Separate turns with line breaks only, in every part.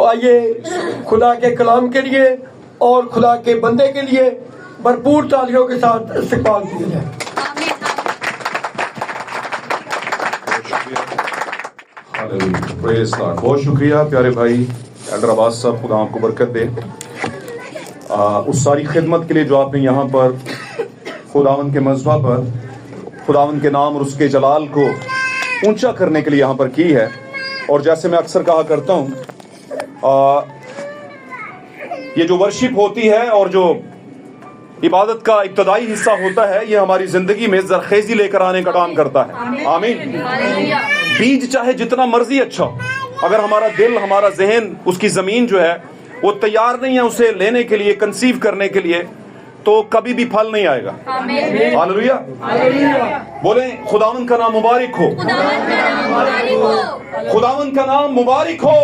تو آئیے خدا کے کلام کے لیے اور خدا کے بندے کے لیے بھرپور تالیوں کے ساتھ استقبال کیا جائے۔
بہت شکریہ پیارے بھائی ایلڈر عباس صاحب، خدا آپ کو برکت دے اس ساری خدمت کے لیے جو آپ نے یہاں پر خداوند کے مذبح پر خداوند کے نام اور اس کے جلال کو اونچا کرنے کے لیے یہاں پر کی ہے۔ اور جیسے میں اکثر کہا کرتا ہوں، یہ جو ورشپ ہوتی ہے اور جو عبادت کا ابتدائی حصہ ہوتا ہے، یہ ہماری زندگی میں زرخیزی لے کر آنے کا کام کرتا ہے۔ آمین۔ بیج چاہے جتنا مرضی اچھا ہو، اگر ہمارا دل، ہمارا ذہن، اس کی زمین جو ہے وہ تیار نہیں ہے اسے لینے کے لیے، کنسیو کرنے کے لیے، تو کبھی بھی پھل نہیں آئے گا۔ ہاللویا۔ بولیں خداوند کا نام مبارک ہو، خداوند کا نام مبارک ہو،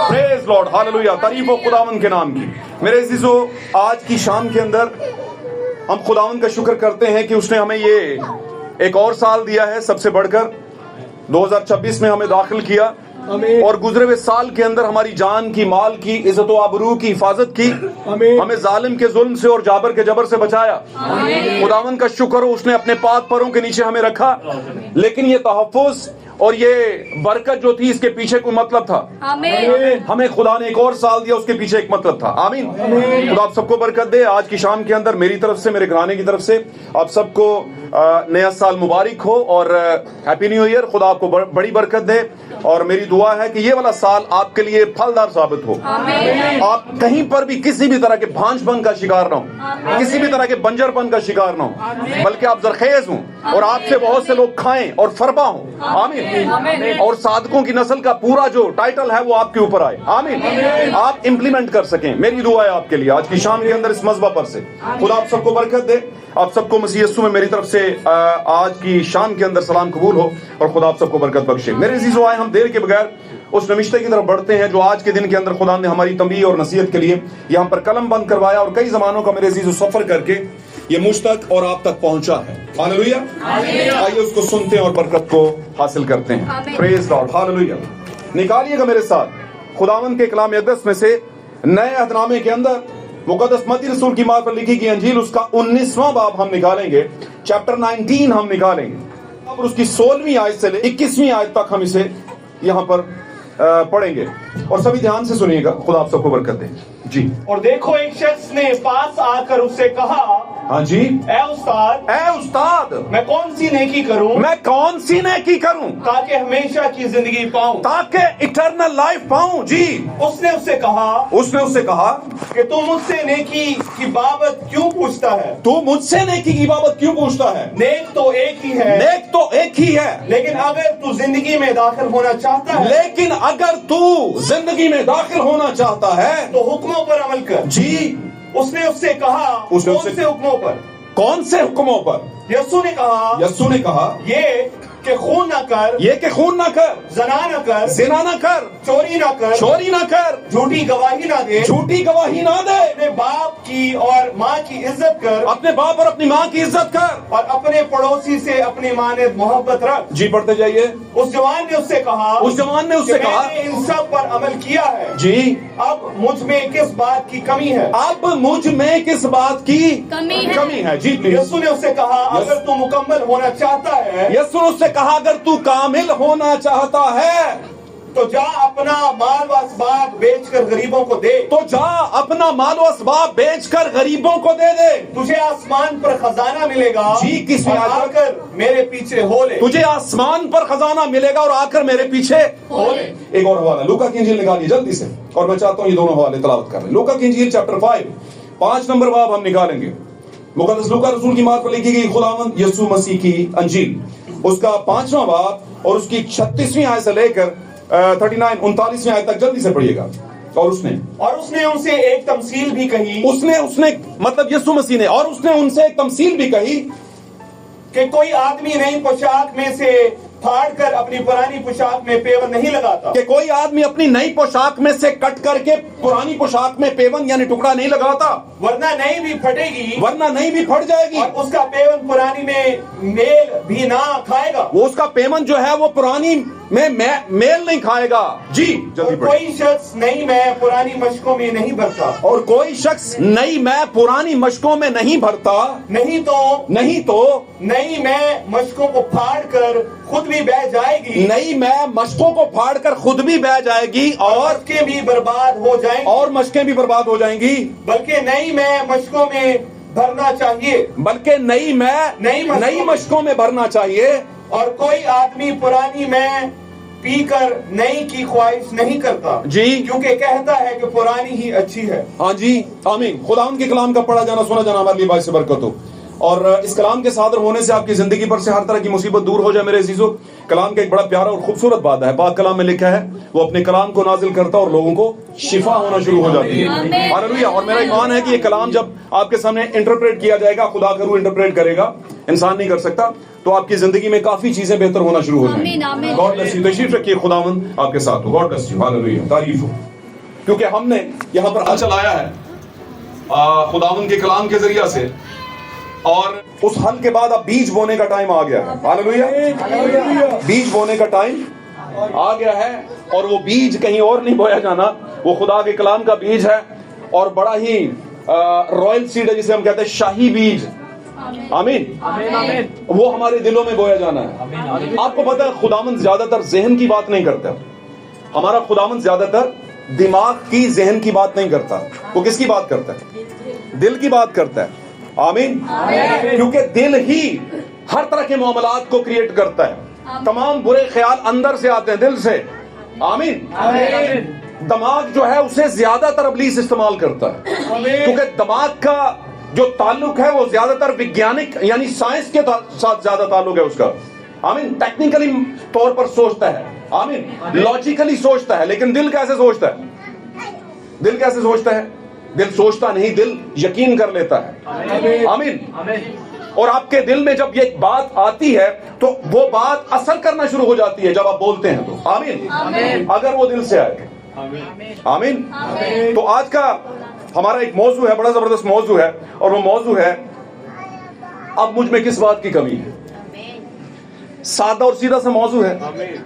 پریز لارڈ، ہاللویا، تعریف ہو خداوند کے نام کی۔ میرے عزیزو، آج کی شام کے اندر ہم خداوند کا شکر کرتے ہیں کہ اس نے ہمیں یہ ایک اور سال دیا ہے، سب سے بڑھ کر 2026 میں ہمیں داخل کیا، اور گزرے ہوئے سال کے اندر ہماری جان کی، مال کی، عزت و آبرو کی حفاظت کی، ہمیں ظالم کے ظلم سے اور جابر کے جبر سے بچایا۔ خداوند کا شکر ہو، اس نے اپنے پاک پروں کے نیچے ہمیں رکھا۔ لیکن یہ تحفظ اور یہ برکت جو تھی، اس کے پیچھے کوئی مطلب تھا۔ ہمیں خدا نے ایک اور سال دیا، اس کے پیچھے ایک مطلب تھا۔ آمین۔ خدا آپ سب کو برکت دے۔ آج کی شام کے اندر میری طرف سے، میرے گھرانے کی طرف سے آپ سب کو نیا سال مبارک ہو اور ہیپی نیو ایئر۔ خدا آپ کو بڑی برکت دے، اور میری دعا ہے کہ یہ والا سال آپ کے لیے پھلدار ثابت ہو۔ آپ کہیں پر بھی کسی بھی طرح کے بھانج پن کا شکار نہ ہو، کسی بھی طرح کے بنجر پن کا شکار نہ ہو، بلکہ آپ زرخیز ہوں اور آپ سے بہت سے لوگ کھائیں اور فربا ہوں۔ آمین۔ اور صادقوں کی نسل کا پورا جو ٹائٹل ہے وہ آپ کے اوپر آئے۔ آمین۔ آپ امپلیمنٹ کر سکیں، میری دعا ہے آپ کے لیے آج کی شام کے اندر اس مذبح پر سے۔ خدا آپ سب کو برکت دے۔ آپ سب کو مسیح یسوع میں میری طرف سے آج کی شام کے اندر سلام قبول ہو، اور خدا آپ سب کو برکت بخشے۔ میرے عزیزو، آئے ہم دیر کے بغیر اس نوشتے کی طرف بڑھتے ہیں جو آج کے دن کے اندر خدا نے ہماری تنبیہ اور نصیحت کے لیے یہاں پر قلم بند کروایا، اور کئی زمانوں کا میرے عزیزو سفر کر کے یہ مجھ تک اور آپ تک پہنچا ہے۔ ہاللویا۔ آئیے اس کو سنتے ہیں اور برکت کو حاصل کرتے ہیں۔ پریز گاڈ، ہاللویا۔ نکالیے گا میرے ساتھ خداوند کے کلام اقدس میں سے نئے عہد نامے کے اندر مقدس متی رسول کی مار پر لکھی گئی انجیل، اس کا 19واں باب ہم نکالیں گے، چیپٹر 19 ہم نکالیں گے، اور اس کی 16ویں آیت سے لے 21ویں آیت تک ہم اسے یہاں پر پڑھیں گے، اور سبھی دھیان سے سنیے گا۔ خدا آپ سب کو برکت دے۔ جی۔
اور دیکھو، ایک شخص نے پاس آ کر اس سے کہا،
ہاں جی،
اے استاد،
اے استاد،
میں کون سی نیکی کروں
میں کون سی نیکی کروں
تاکہ ہمیشہ کی زندگی پاؤں؟
تاکہ اٹرنل لائف پاؤں؟ جی۔
اس نے اس سے کہا کہ تو مجھ سے نیکی کی بابت کیوں پوچھتا ہے؟
تو مجھ سے نیکی کی بابت کیوں پوچھتا ہے؟
نیک تو ایک ہی ہے،
نیک تو ایک ہی ہے،
لیکن اگر تو زندگی میں داخل ہونا چاہتا ہے،
لیکن اگر تو زندگی میں داخل ہونا چاہتا ہے
تو حکموں پر عمل کر۔
جی۔
اس نے اس سے کہا، کون سے حکموں پر؟
کون سے حکموں پر؟
یسوع نے کہا یہ کہ خون نہ کر،
یہ کہ خون نہ کر،
زنا نہ کر،
زنا نہ کر،
چوری نہ کر،
چوری نہ کر،
جھوٹی گواہی نہ دے،
جھوٹی گواہی نہ دے،
اپنے باپ کی اور ماں کی عزت کر،
اپنے باپ اور اپنی ماں کی عزت کر،
اور اپنے پڑوسی سے اپنی مانند محبت رکھ۔
جی پڑھتے جائیے۔
اس جوان نے اس سے کہا میں نے ان سب پر عمل کیا ہے،
جی،
اب مجھ میں کس بات کی کمی ہے؟
اب مجھ میں کس بات کی کمی ہے؟ جی پلیز۔
یسوع نے اس سے کہا، اگر تو مکمل ہونا چاہتا ہے،
یسوع نے اس سے کہا اگر تو کامل ہونا چاہتا ہے
تو جا اپنا مال و اسباب بیچ کر غریبوں کو دے،
تو جا اپنا مال و اسباب بیچ کر غریبوں کو دے دے،
تجھے آسمان پر خزانہ ملے گا،
جی کس
اور آ کر میرے پیچھے ہو لے۔
تجھے آسمان پر خزانہ ملے گا اور آ کر میرے پیچھے
ہو لے۔
ایک اور حوالہ لوکا کی انجیل نکالیے جلدی سے، اور میں چاہتا ہوں یہ دونوں حوالے تلاوت کر لیں۔ لوکا کی انجیل چیپٹر 5 نمبر باب ہم نکالیں گے۔ مقدس لوکا رسول کی مار پر لکھی گئی خداوند یسوع مسیح کی انجیل، اس کا 5واں باب اور اس کی 36ویں آیت سے لے کر 39 آیت تک جلدی سے پڑھیے گا۔ اور اس نے ان سے ایک تمثیل بھی کہی، اس نے مطلب یسوع مسیح نے، اور اس نے ان سے ایک تمثیل بھی کہی
کہ کوئی آدمی نئی پوشاک میں سے پھاڑ کر اپنی پرانی پوشاک میں پیون نہیں لگاتا،
کہ کوئی آدمی اپنی نئی پوشاک میں سے کٹ کر کے پرانی پوشاک میں پیون یعنی ٹکڑا نہیں لگاتا،
ورنہ نئی بھی پھٹے گی،
ورنہ نئی بھی پھٹ جائے گی،
اور اس کا پیون پرانی میں میل بھی نہ کھائے گا۔
وہ اس کا پیمن جو ہے وہ پرانی میں میل نہیں کھائے گا. جی
اور
جلدی پڑھیں.
کوئی شخص نئی میں پرانی مشقوں میں نہیں بھرتا.
اور کوئی شخص نئی میں پرانی مشقوں میں نہیں بھرتا.
نہیں تو نئی میں مشقوں کو پھاڑ کر خود بھی بہ جائے گی.
نئی میں مشقوں کو پھاڑ کر خود بھی بہ جائے گی اور
مشقیں بھی برباد ہو جائیں گی.
اور مشقیں بھی برباد ہو جائیں گی.
بلکہ نئی میں مشقوں میں بھرنا چاہیے.
بلکہ نئی مشقوں میں بھرنا چاہیے.
اور کوئی آدمی پرانی میں پی کر نئی کی خواہش نہیں کرتا.
جی
کیونکہ کہتا ہے کہ پرانی ہی اچھی ہے.
ہاں جی آمین. خداوند کے کلام کا پڑھا جانا سنا جانا ہمارے لیے باعث سے برکت ہو. اور اس کلام کے صادر ہونے سے آپ کی زندگی پر سے ہر طرح کی مصیبت دور ہو جائے میرے عزیزو. کلام کا ایک بڑا پیارا اور خوبصورت بات ہے. پاک کلام میں لکھا ہے وہ اپنے کلام کو نازل کرتا اور لوگوں کو شفا ہونا شروع ہو جاتی ہے. ہاللیلویا. اور میرا ایمان ہے کہ یہ کلام جب آپ کے سامنے انٹرپریٹ کیا جائے گا, خدا کا روح انٹرپریٹ کرے گا, انسان نہیں کر سکتا, تو آپ کی زندگی میں کافی چیزیں بہتر ہونا شروع ہو جائیں گی. God bless you. تشریف رکھیے, خداوند آپ کے ساتھ ہو. God bless you. ہاللیلویا. تعریف ہو. کیونکہ ہم نے یہاں پر حل چلایا ہے خداوند کے کلام کے ذریعہ سے, اور اس حل کے بعد اب بیج بونے کا ٹائم آ گیا ہے. ہاللیلویا. بیج بونے کا ٹائم آ گیا ہے, اور وہ بیج کہیں اور نہیں بویا جانا, وہ خدا کے کلام کا بیج ہے, اور بڑا ہی رائل سیڈ ہے جسے ہم کہتے ہیں شاہی بیج. آمین. وہ ہمارے دلوں میں بویا جانا ہے. آپ کو پتا ہے خداوند زیادہ تر ذہن کی بات نہیں کرتا. ہمارا خداوند زیادہ تر دماغ کی, ذہن کی بات نہیں کرتا. وہ کس کی بات کرتا ہے؟ دل کی بات کرتا ہے. آمین. کیونکہ دل ہی ہر طرح کے معاملات کو کریٹ کرتا ہے. تمام برے خیال اندر سے آتے ہیں, دل سے. آمین. دماغ جو ہے اسے زیادہ تر ابلیس استعمال کرتا ہے, کیونکہ دماغ کا جو تعلق ہے وہ زیادہ تر وگیانک یعنی سائنس کے ساتھ زیادہ تعلق ہے اس کا. آمین. ٹیکنیکلی طور پر سوچتا ہے. آمین. لاجیکلی سوچتا ہے. لیکن دل کیسے سوچتا ہے؟ دل کیسے سوچتا ہے؟ دل سوچتا نہیں, دل یقین کر لیتا ہے. آمین. اور آپ کے دل میں جب یہ بات آتی ہے تو وہ بات اثر کرنا شروع ہو جاتی ہے جب آپ بولتے ہیں تو. آمین. اگر وہ دل سے آئے. آمین. تو آج کا ہمارا ایک موضوع ہے, بڑا زبردست موضوع ہے, اور وہ موضوع ہے اب مجھ میں کس بات کی کمی ہے. سادہ اور سیدھا سا موضوع ہے,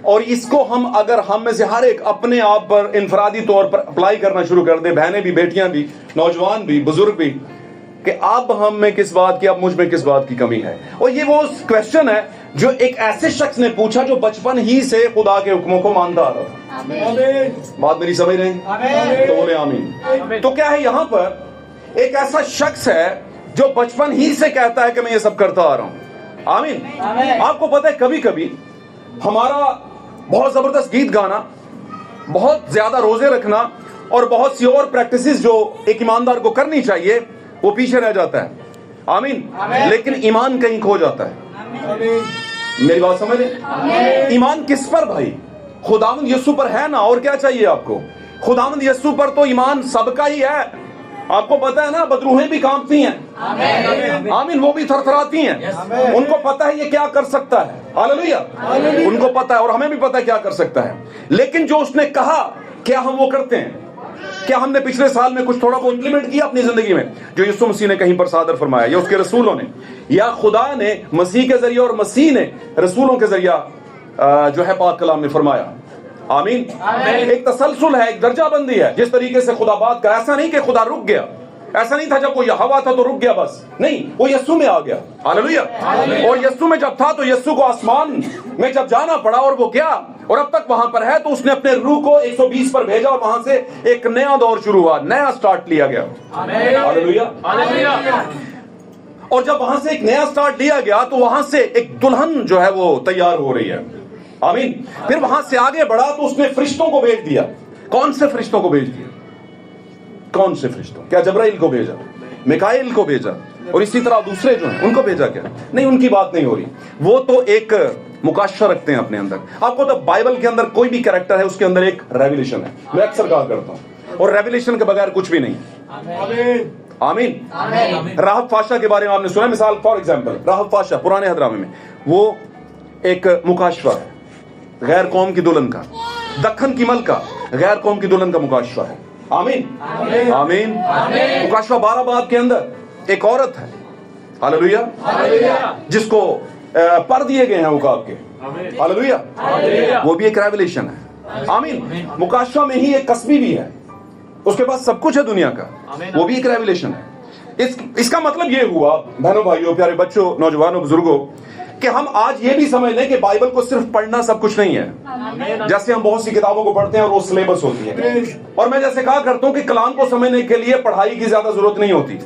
اور اس کو اگر ہم میں سے ہر ایک اپنے آپ پر انفرادی طور پر اپلائی کرنا شروع کر دیں, بہنیں بھی, بیٹیاں بھی, نوجوان بھی, بزرگ بھی, کہ اب ہم میں کس بات کی, اب مجھ میں کس بات کی کمی ہے. اور یہ وہ کویسچن ہے جو ایک ایسے شخص نے پوچھا جو بچپن ہی سے خدا کے حکموں کو مانتا آ رہا تھا. بات میری سمجھ رہے ہیں؟ تو بولے آمین. تو کیا ہے, یہاں پر ایک ایسا شخص ہے جو بچپن ہی سے کہتا ہے کہ میں یہ سب کرتا آ رہا ہوں. آمین. آپ کو پتہ ہے کبھی کبھی ہمارا بہت زبردست گیت گانا, بہت زیادہ روزے رکھنا, اور بہت سی اور پریکٹسز جو ایک ایماندار کو کرنی چاہیے, وہ پیچھے رہ جاتا ہے. آمین. لیکن ایمان کہیں کھو جاتا ہے. میری بات سمجھ رہے؟ ایمان کس پر بھائی؟ خداوند یسوع پر ہے نا, اور کیا چاہیے آپ کو؟ خداوند یسوع پر تو ایمان سب کا ہی ہے. آپ کو پتا ہے نا, بدروہیں بھی کانپتی ہیں. آمین. وہ بھی تھرتھراتی ہیں. ان کو پتا ہے یہ کیا کر سکتا ہے. ہاللیلویا. ان کو پتا ہے, اور ہمیں بھی پتا ہے کیا کر سکتا ہے. لیکن جو اس نے کہا, کیا ہم وہ کرتے ہیں؟ کیا ہم نے پچھلے سال میں کچھ تھوڑا وہ امپلیمنٹ کیا اپنی زندگی میں جو یسوع مسیح نے کہیں پر صادر فرمایا, یا اس کے رسولوں نے, یا خدا نے مسیح کے ذریعے اور مسیح نے رسولوں کے ذریعہ جو ہے پاک کلام میں فرمایا. آمین. ایک تسلسل ہے, ایک درجہ بندی ہے جس طریقے سے خدا بات کا. ایسا نہیں کہ خدا رک گیا, ایسا نہیں تھا جب کوئی ہوا تھا تو رک گیا بس, نہیں, وہ یسوع میں آ گیا. ہاللیلویا. اور یسوع میں جب تھا تو یسوع کو آسمان میں جب جانا پڑا, اور وہ گیا اور اب تک وہاں پر ہے, تو اس نے اپنے روح کو 120 پر بھیجا, اور وہاں سے ایک نیا دور شروع ہوا, نیا سٹارٹ لیا گیا. ہاللیلویا. اور جب وہاں سے ایک نیا سٹارٹ لیا گیا تو وہاں سے ایک دلہن جو ہے وہ تیار ہو رہی ہے. آمین. پھر وہاں سے آگے بڑھا تو اس نے فرشتوں کو بھیج دیا. کون سے فرشتوں کو بھیج دیا؟ کون سے فرشتوں؟ کیا جبرائیل کو بھیجا, میکائیل کو بھیجا, اور اسی طرح دوسرے جو ہیں ان کو بھیجا کیا؟ نہیں, ان کی بات نہیں ہو رہی. وہ تو ایک مکاشفہ رکھتے ہیں اپنے اندر. آپ کو تو بائبل کے اندر کوئی بھی کریکٹر ہے اس کے اندر ایک ریویلیشن ہے, میں اکثر کہا کرتا ہوں, اور ریویلیشن کے بغیر کچھ بھی نہیں. آمین. راہب فاشا کے بارے میں آپ نے سنا, مثال فار ایگزامپل راہب فاشا پرانے حضرامے میں, وہ ایک مکاشفہ ہے غیر قوم کی دلہن کا. دکن کی ملکہ غیر قوم کی دلہن کا مکاشفہ ہے. آمین. آمین. مکاشفہ 12 باب کے اندر ایک عورت ہے, ہاللیلویا, جس کو पर दिए गए हैं उकाब के, हालेलुया, वो भी एक रेवलेशन है। आमीन। मुकाशवा में ही एक कस्बी भी है, उसके पास सब कुछ है दुनिया का, वो भी एक रेवलेशन है। इसका मतलब ये हुआ बहनों भाइयों प्यारे बच्चों नौजवानों बुजुर्गों कि हम आज ये भी समझ लें कि बाइबल को सिर्फ पढ़ना सब कुछ नहीं है। जैसे हम बहुत सी किताबों को पढ़ते हैं और वो सिलेबस होती है, और मैं जैसे कहा करता हूं कि कलाम को समझने के लिए पढ़ाई की ज्यादा जरूरत नहीं होती,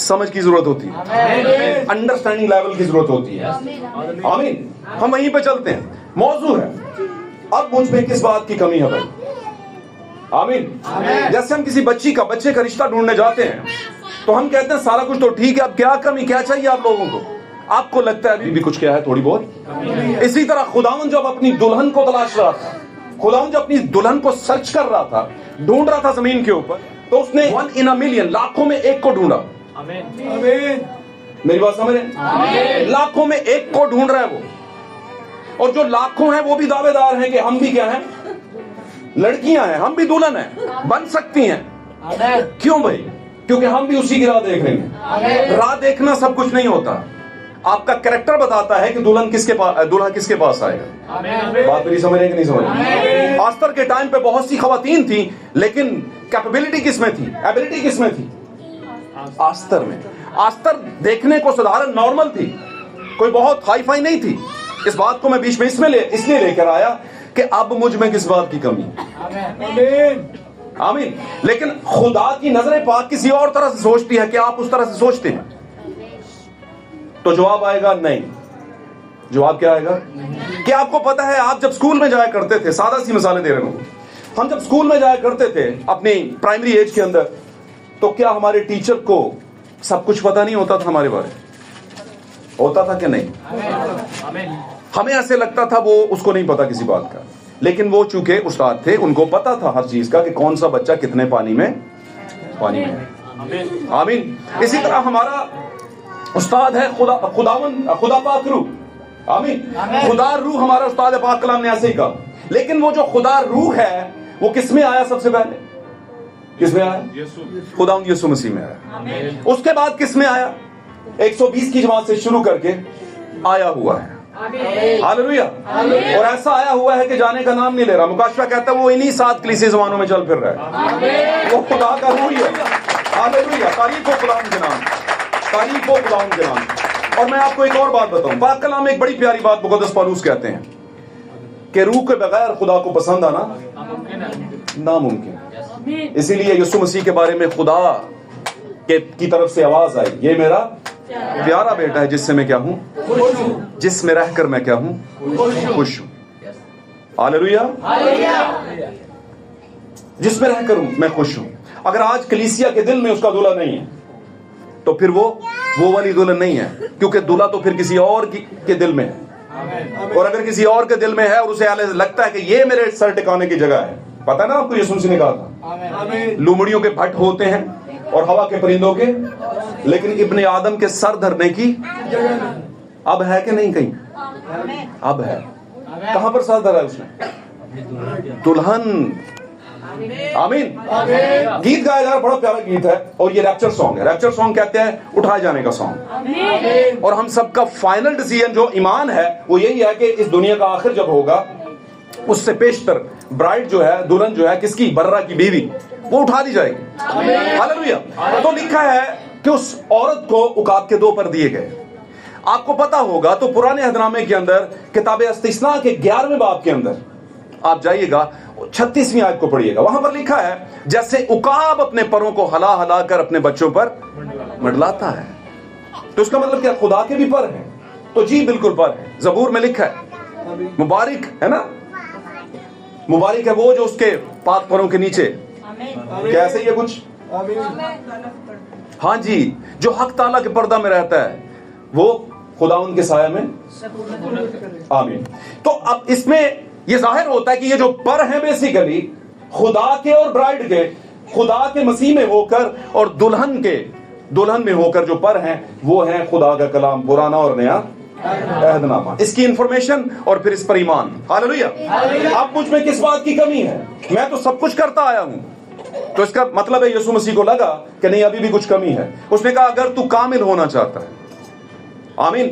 समझ की जरूरत होती है, अंडरस्टैंडिंग लेवल की जरूरत होती है। आमीन। हम वहीं पे चलते हैं। मौजू है अब मुझ में किस बात की कमी है भाई। आमीन। जैसे हम किसी बच्चे का रिश्ता ढूंढने जाते हैं तो हम कहते हैं सारा कुछ तो ठीक है, अब क्या कमी, क्या चाहिए आप लोगों को? आपको लगता है अभी भी कुछ क्या है, थोड़ी बहुत। इसी तरह खुदावन जब अपनी दुल्हन को तलाश रहा था, खुदावन जब अपनी दुल्हन को सर्च कर रहा था, ढूंढ रहा था जमीन के ऊपर, तो उसने 1 in a million, लाखों में एक को ढूंढा। आमीन। मेरी बात समझ रहे? लाखों में एक को ढूंढ रहा है वो, और जो लाखों हैं वो भी दावेदार हैं कि हम भी क्या हैं, लड़कियां हैं, हम भी दुल्हन हैं, बन सकती हैं। क्यों भाई? क्योंकि हम भी उसी की राह देख रहे हैं। राह देखना सब कुछ नहीं होता, आपका कैरेक्टर बताता है कि दुल्हा किसके पास आएगा। बात मेरी समझ रहे कि नहीं समझ रहे? आस्तर के टाइम पे बहुत सी खवातीन थी, लेकिन कैपेबिलिटी किसमें थी, एबिलिटी किसमें थी? आस्तर में। आस्तर देखने को साधारण नॉर्मल थी, कोई बहुत हाई फाई नहीं थी। इस बात को मैं बीच में इसलिए लेकर आया कि अब मुझ में किस बात की कमी। आमीन। लेकिन खुदा की नजरें पाक किसी और तरह से सोचती है, क्या आप उस तरह से सोचते हैं? तो जवाब आएगा नहीं। जवाब क्या आएगा? क्या आपको पता है आप जब स्कूल में जाया करते थे, सादा सी मिसालें दे रहे हूं, हम जब स्कूल में जाया करते थे अपनी प्राइमरी एज के अंदर, तो क्या हमारे टीचर को सब कुछ पता नहीं होता था हमारे बारे में? होता था कि नहीं? हमें ऐसे लगता था वो उसको नहीं पता किसी बात का, लेकिन वो चूंकि उस्ताद थे, उनको पता था हर चीज का कि कौन सा बच्चा कितने पानी में है। आमीन। इसी तरह हमारा उस्ताद है खुदा पाक रूह। आमीन। खुदा रूह हमारा उस्ताद है, पाक कलाम ने ऐसे ही कहा। लेकिन वो जो खुदा रूह है वो किस में आया? सबसे पहले किस में आया? खुदा यीशु मसीह में आया। उसके बाद किस में आया? 120 की जमात से शुरू करके आया हुआ है। हालेलुया। और ऐसा आया हुआ है कि जाने का नाम नहीं ले रहा। मुकाशवा कहता है वो इन्हीं 7 कलीसिया ज़बानों में चल फिर रहा है। वो खुदा का रूह ही है। हालेलुया। तारीफ हो खुदा के नाम, तारीफ हो खुदा के नाम। और मैं आपको एक और बात बताऊं, पाक कलाम में एक बड़ी प्यारी बात मुक़द्दस पौलुस कहते हैं कि रूह के बगैर खुदा को पसंद आना नामुमकिन। इसीलिए यीशु मसीह के बारे में खुदा की तरफ से आवाज आई, ये मेरा प्यारा बेटा है जिससे मैं क्या हूं, जिसमें रहकर मैं क्या हूं, खुश हूं। हालेलुया। जिसमें रहकर मैं खुश हूं। अगर आज कलीसिया के दिल में उसका दूल्हा नहीं है तो फिर वो वाली दुल्हन नहीं है, क्योंकि दूल्हा तो फिर किसी और के दिल में है। और अगर किसी और के दिल में है और उसे लगता है कि ये मेरे सर टिकाने की जगह है, पता है ना आपको, यीशु मसीह ने कहा था लुमड़ियों के भट्ट होते हैं और हवा के परिंदों के, लेकिन इब्ने आदम के सर धरने की अब है कि नहीं? कहीं अब है। कहां पर सर धरा है उसने? दुल्हन। आमीन। गीत गाया जा रहा, बड़ा प्यारा गीत है, और ये रैप्चर सॉन्ग है। रैप्चर सॉन्ग कहते हैं उठाए जाने का सॉन्ग। और हम सबका फाइनल डिसीजन जो ईमान है वो यही है कि इस दुनिया का आखिर जब होगा, उससे पेशतर ब्राइड जो है, दुल्हन जो है, किसकी? बर्रा की बीवी, वो उठा दी जाएगी। हालेलुया। तो लिखा है कि उस औरत को उकाब के 2 पर दिए गए। आपको पता होगा तो पुराने अहदनामे के अंदर किताब इस्तिस्ना के 11वें बाब के अंदर आप जाइएगा, 36वीं आयत को पढ़िएगा, वहां पर लिखा है जैसे उकाब अपने परों को हला हला कर अपने बच्चों पर मंडलाता है। तो इसका मतलब क्या? खुदा के भी पर है? तो जी बिल्कुल पर है। जबूर में लिखा है मुबारक है ना, मुबारक है वो जो उसके पाक परों के नीचे, कैसे ये कुछ, हाँ जी, जो हक ताला के पर्दा में रहता है वो खुदा उनके साया में। आमीन। तो अब इसमें ये जाहिर होता है कि ये जो पर हैं बेसिकली खुदा के और ब्राइड के, खुदा के मसीह में होकर और दुल्हन में होकर जो पर हैं वो हैं खुदा का कलाम, पुराना और नया अहदनामा, इसकी इंफॉर्मेशन और फिर इस पर ईमान। हालेलुया। अब मुझ में किस बात की कमी है? मैं तो सब कुछ करता आया हूं। तो इसका मतलब है यीशु मसीह को लगा कि नहीं, अभी भी कुछ कमी है। उसने कहा अगर तू कामिल होना चाहता है, आमीन।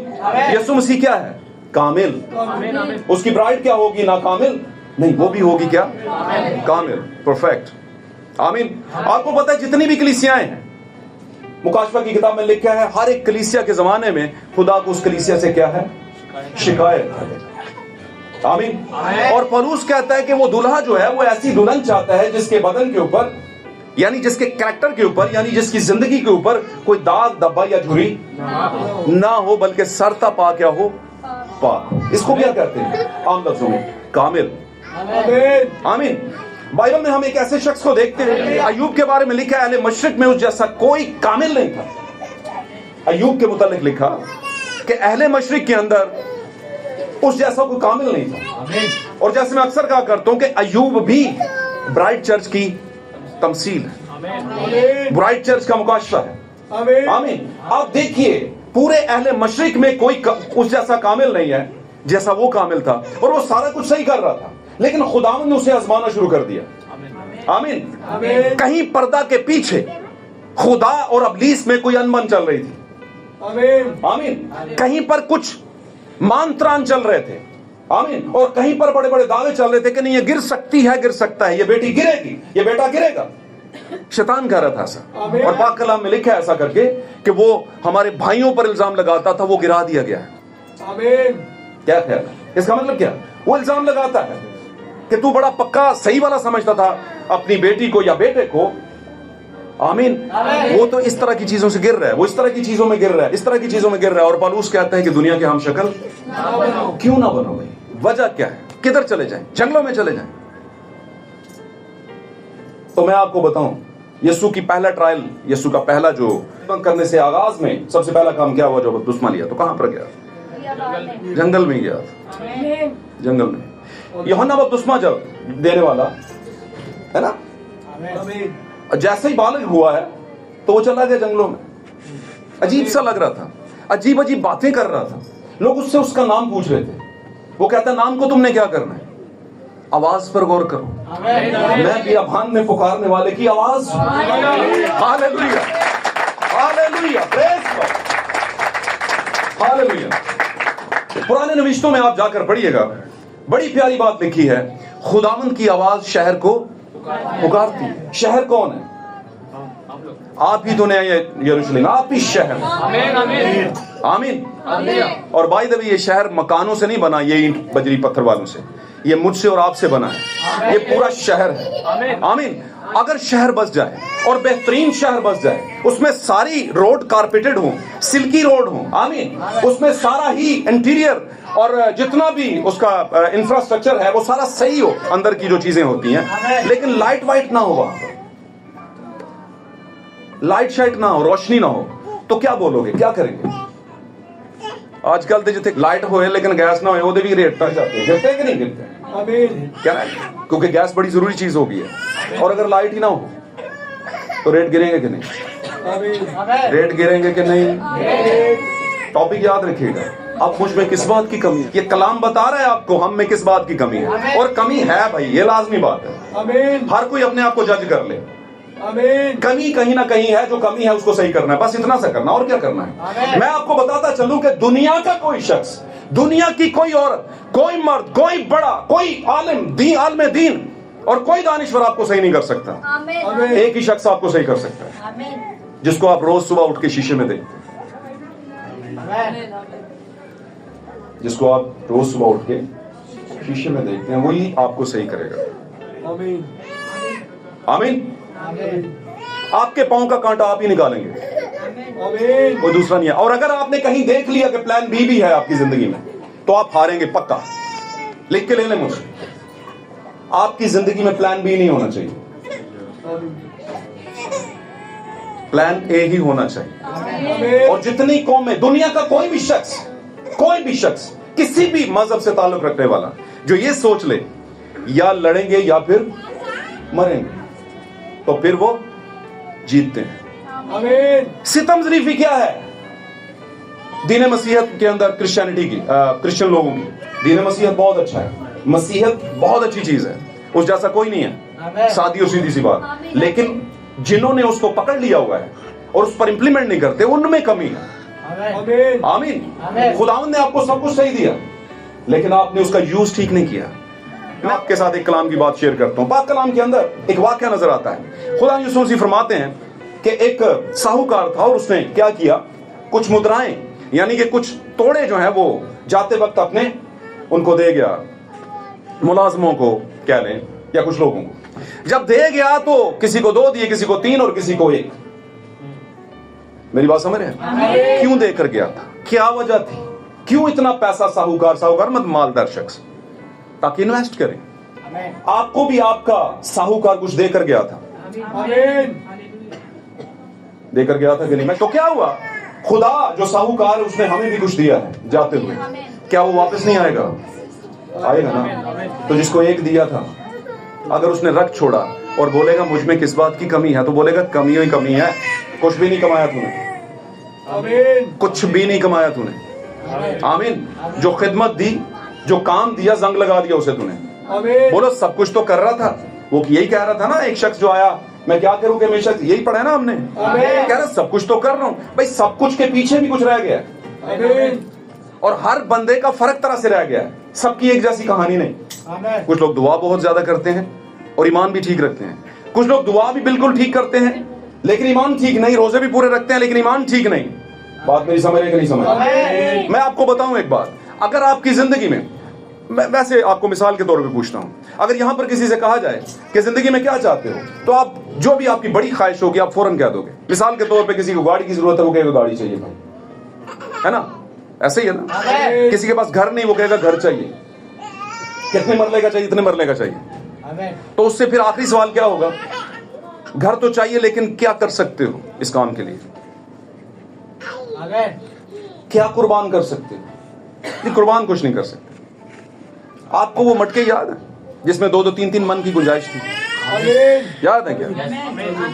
यीशु मसीह क्या है? कामिल। उसकी ब्राइड क्या होगी? ना कामिल नहीं, वो भी होगी क्या? कामिल, परफेक्ट। आमीन। आपको पता है जितनी भी कलीसियाएं हैं, मुकाशफा की किताब में लिखा है हर एक कलीसिया के जमाने में खुदा को उस कलीसिया से क्या है? शिकायत है। आमीन। और पौलुस कहता है कि वो दूल्हा जो है वो ऐसी दुल्हन चाहता है जिसके बदन के ऊपर, यानी जिसके कैरेक्टर के ऊपर, यानी जिसकी जिंदगी के ऊपर कोई दाग धब्बा या झुर्री ना हो, बल्कि सरता पा क्या हो? पाक। इसको क्या कहते हैं आम लफ्जों में? कामिल। आमीन। बाइबल में हम एक ऐसे शख्स को देखते हैं, अय्यूब के बारे में लिखा है अहले मशरिक में उस जैसा कोई कामिल नहीं था। अय्यूब के मुतालिक लिखा कि अहले मशरिक के अंदर उस जैसा कोई कामिल नहीं था। और जैसे मैं अक्सर कहा करता हूं कि अय्यूब भी ब्राइट चर्च की तमसील है, ब्राइट चर्च का मुकाशफा है। आमीन। आप देखिए पूरे अहले मशरिक में कोई उस जैसा कामिल नहीं है जैसा वो कामिल था, और वो सारा कुछ सही कर रहा था, लेकिन खुदावंद ने उसे आजमाना शुरू कर दिया। आमीन। कहीं पर्दा के पीछे खुदा और अबलीस में कोई अनबन चल रही थी। आमीन। कहीं पर कुछ मांत्रान चल रहे थे। आमीन। और कहीं पर बड़े बड़े दावे चल रहे थे कि नहीं ये गिर सकती है, गिर सकता है, ये बेटी गिरेगी, ये बेटा गिरेगा। शैतान कह रहा था ऐसा, और पाक कलाम में लिखा है ऐसा करके कि वो हमारे भाइयों पर इल्जाम लगाता था, वो गिरा दिया गया है। आमीन। क्या ख्याल है? इसका मतलब क्या? वो इल्जाम लगाता है कि तू बड़ा पक्का सही वाला समझता था अपनी बेटी को या बेटे को। आमीन। वो तो इस तरह की चीजों से गिर रहा है, वो इस तरह की चीजों में गिर रहा है, इस तरह की चीजों में गिर रहा है। और पौलुस कहता है कि दुनिया के हम शक्ल क्यों ना बनो भाई? वजह क्या है? किधर चले जाएं? जंगलों में चले जाएं? तो मैं आपको बताऊं, यीशु की पहला ट्रायल, यीशु का पहला जो करने से आगाज में सबसे पहला काम क्या हुआ? जब बपतिस्मा लिया तो कहां पर गया? जंगल में गया था। जंगल में यूहन्ना बपतिस्मा जब देने वाला है ना, जैसे ही बालक हुआ है तो वो चला गया जंगलों में। अजीब सा लग रहा था, अजीब अजीब बातें कर रहा था। लोग उससे उसका नाम पूछ रहे थे। वो कहता नाम को तुमने क्या करना है? आवाज पर गौर करो, मैं बियाबान में पुकारने वाले की आवाज। Hallelujah, hallelujah, praise God, hallelujah. पुराने नविश्तों में आप जाकर पढ़िएगा, बड़ी प्यारी बात लिखी है, खुदावंद की आवाज शहर को पुकारती है। शहर कौन है? आप ही तो नया यरूशलेम, आप ही शहर। आमीन। और बाय द वे ये शहर मकानों से नहीं बना, ये ईंट बजरी पत्थर वालों से, ये मुझसे और आपसे बना है। ये पूरा शहर है। आमीन। अगर शहर बस जाए और बेहतरीन शहर बस जाए, उसमें सारी रोड कारपेटेड हो, सिल्की रोड हो, आमीन, उसमें सारा ही इंटीरियर और जितना भी उसका इंफ्रास्ट्रक्चर है वो सारा सही हो, अंदर की जो चीजें होती हैं, लेकिन लाइट वाइट ना हो, वहां लाइट शाइट ना हो, रोशनी ना हो, तो क्या बोलोगे? क्या करेंगे? आजकल तो जिथे लाइट होए लेकिन गैस ना हो, भी रेट तक जाते हैं। गिरते कि नहीं गिरते? क्या है? क्योंकि गैस बड़ी जरूरी चीज हो गई है, और अगर लाइट ही ना हो तो रेट गिरेंगे कि नहीं? रेट गिरेंगे कि नहीं? टॉपिक याद रखिएगा। अब मुझ में किस बात की कमी है? ये कलाम बता रहा है आपको हम में किस बात की कमी है, और कमी है भाई, ये लाजमी बात है। हर कोई अपने आप को जज कर ले। कमी कहीं ना कहीं है, जो कमी है उसको सही करना है, बस इतना सा करना, और क्या करना है? मैं आपको बताता चलूं कि दुनिया का कोई शख्स, दुनिया की कोई औरत, कोई मर्द, कोई बड़ा, कोई आलिम दीन और कोई दानिश्वर आपको सही नहीं कर सकता। एक ही शख्स आपको सही कर सकता है, जिसको आप रोज सुबह उठ के शीशे में देखते हैं, जिसको आप रोज सुबह उठ के शीशे में देखते हैं, वही आपको सही करेगा। आमीन। आपके पांव का कांटा आप ही निकालेंगे, कोई दूसरा नहीं है। और अगर आपने कहीं देख लिया कि प्लान बी भी है आपकी जिंदगी में, तो आप हारेंगे पक्का। लिख के ले लें मुझसे, आपकी जिंदगी में प्लान बी नहीं होना चाहिए, प्लान ए ही होना चाहिए। और जितनी कौमें, दुनिया का कोई भी शख्स किसी भी मजहब से ताल्लुक रखने वाला जो ये सोच ले या लड़ेंगे या फिर मरेंगे, तो फिर वो जीतते हैं। सितम ज़रीफी क्या है? दीन मसीहत के अंदर क्रिश्चियनिटी की, क्रिश्चियन लोगों की दीन मसीहत बहुत अच्छा है, मसीहत बहुत अच्छी चीज है, उस जैसा कोई नहीं है, सादी और सीधी सी बात। लेकिन जिन्होंने उसको पकड़ लिया हुआ है और उस पर इंप्लीमेंट नहीं करते, उनमें कमी है। आमीन। खुदावंद ने आपको सब कुछ सही दिया, लेकिन आपने उसका यूज ठीक नहीं किया। मैं आपके साथ एक कलाम की बात शेयर करता हूँ। पाक कलाम के अंदर एक वाक्य नजर आता है। खुदा यीशु मसीह फरमाते हैं कि एक साहूकार था और उसने क्या किया, कुछ मुद्राएं यानी कि कुछ तोड़े जो है वो जाते वक्त अपने उनको दे गया, मुलाजमों को कह लें या कुछ लोगों को। जब दे गया तो किसी को 2 दिए, किसी को 3 और किसी को 1। मेरी बात समझ रहे हैं? क्यों देकर गया था, क्या वजह थी, क्यों इतना पैसा साहूकार मत मालदार शख्स, ताकि इन्वेस्ट करें। आपको भी आपका साहूकार कुछ देकर गया था, देकर गया था कि नहीं? मैं तो क्या हुआ, खुदा जो साहूकार है उसने हमें भी कुछ दिया है जाते हुए। क्या वो वापस नहीं आएगा? आएगा ना। तो जिसको 1 दिया था, अगर उसने रख छोड़ा और बोलेगा मुझ में किस बात की कमी है, तो बोलेगा कमी ही कमी है, कुछ भी नहीं कमाया तूने, कुछ भी नहीं कमाया तूने। आमीन। जो खिदमत दी, जो काम दिया, जंग लगा दिया उसे तूने। बोलो सब कुछ तो कर रहा था। वो यही कह रहा था ना, एक शख्स जो आया, मैं क्या करूं कि हमेशा यही पढ़ा है ना हमने, कह रहा सब कुछ तो कर रहा हूं। भाई सब कुछ के पीछे भी कुछ रह गया है, और हर बंदे का फर्क तरह से रह गया है, सबकी एक जैसी कहानी नहीं। कुछ लोग दुआ बहुत ज्यादा करते हैं और ईमान भी ठीक रखते हैं, कुछ लोग दुआ भी बिल्कुल ठीक करते हैं लेकिन ईमान ठीक नहीं, रोजे भी पूरे रखते हैं लेकिन ईमान ठीक नहीं। बात मेरी समझ रहे कि नहीं समझ? मैं आपको बताऊं एक बात, अगर आपकी जिंदगी में, मैं वैसे आपको मिसाल के तौर पे पूछता हूं, अगर यहां पर किसी से कहा जाए कि जिंदगी में क्या चाहते हो, तो आप जो भी आपकी बड़ी ख्वाहिश होगी आप फौरन कह दोगे। मिसाल के तौर पे किसी को गाड़ी की जरूरत है, वो कहेगा गाड़ी चाहिए भाई, है ना? ऐसे ही है ना। किसी के पास घर नहीं, वो कहेगा घर चाहिए। कितने मरले का चाहिए? इतने मरले का चाहिए। तो उससे फिर आखिरी सवाल क्या होगा, घर तो चाहिए लेकिन क्या कर सकते हो इस काम के लिए, क्या कुर्बान कर सकते हो? नहीं, कुर्बान कुछ नहीं कर सकते। आपको वो मटके याद है जिसमें 2-2, 3-3 मन की गुंजाइश थी? याद है क्या?